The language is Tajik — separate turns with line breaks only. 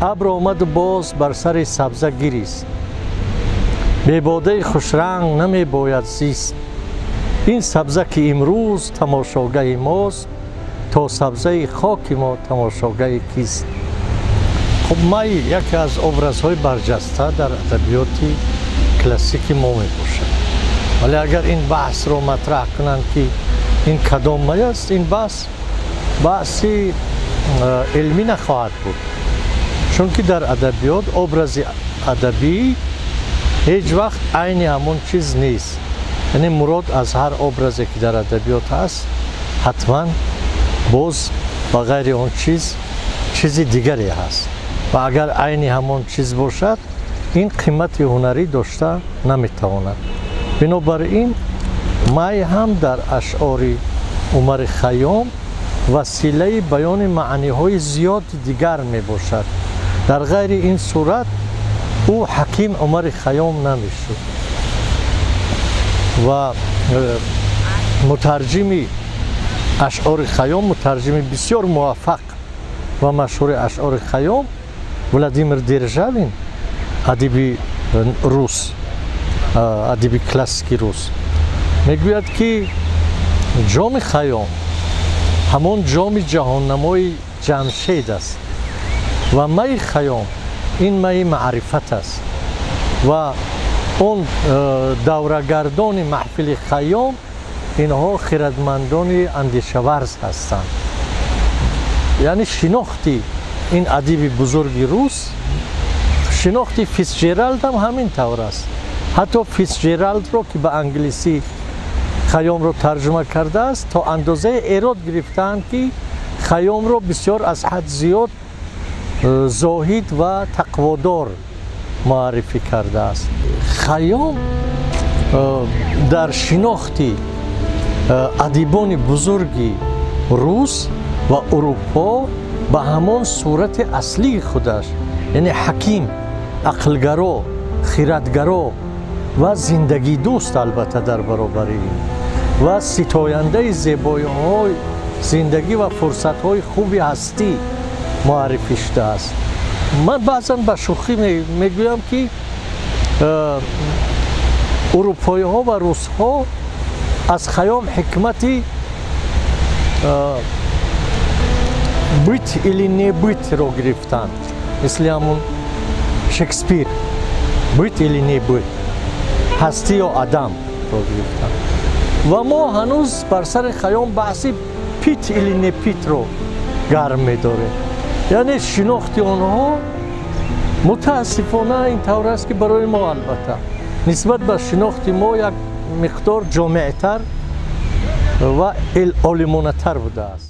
абр омаду боз бар сари сабза гирист. бебодаи хушранг намебояд зист. ин сабза ки имрӯз тамошогаи мост, то сабзаи хоки мо тамошогаи кист. хуб май яке аз образҳои барҷаста дар адабиёти классики мо мебошад. вале агар ин баҳсро матраҳ кунанд ки ин кадом май аст, ин баҳси илмӣ нахоҳад буд. чунки дар адабиёт образи адабӣ ҳеҷ вақт айни ҳамон чиз нест. яъне мурод аз ҳар образе ки дар адабиёт ҳаст ҳатман боз ба ғайри он чизи дигаре ҳаст. ва агар айни ҳамон чиз бошад, ин қимати ҳунарӣ дошта наметавонад. бинобар ин май ҳам дар ашъори Умари Хайём василаи баёни маъниҳои зиёди дигар мебошад. дар ғайри ин сурат ӯ ҳаким Умари Хайём намешуд. ва мутарҷими ашъори Хайём, мутарҷими бисёр муваффақ ва машҳури ашъори Хайём, Владимир Державин, адиби рус, адиби классики рус, мегӯяд ки ҷоми Хайём ҳамон ҷоми ҷаҳоннамои ҷамшед аст ва майи Хайём ин майи маърифат аст. ва он даврагардони маҳфили Хайём инҳо хиратмандони андешаварз ҳастанд. яъне шинохти ин адиби бузурги рус, шинохти Фицҷералд ҳам ҳамин тавр аст. ҳатто Фицҷералдро ки ба англисӣ Хайёмро тарҷума кардааст, то андозаи эрод гирифтаанд ки Хайёмро бисёр аз ҳад зиёд зоҳид ва тақводор муаррифӣ кардааст. Хайём дар шинохти адибони бузурги рус ва урупо ба ҳамон сурати аслии худаш, яъне ҳаким, ақлгаро, хиратгаро ва зиндагидӯст албатта дар баробари ин ва ситояндаи зебоиҳои зиндагӣ ва фурсатҳои хуби ҳастӣ муаррифӣ шудааст. ман баъзан ба шӯхӣ мегӯям ки урупоиҳо ва русҳо аз Хайём ҳикмати бит или не битро гирифтанд. мисли ҳамун Шекспир, бит или не бит, ҳастӣ ё адамро гирифтанд. ва мо ҳанӯз бар сари Хайём баҳси пит или не питро гарм медорем. яъне шинохти онҳо мутаассифона ин тавр аст ки барои мо албатта нисбат ба шинохти мо як миқдор ҷомеътар ва олимонатар будааст.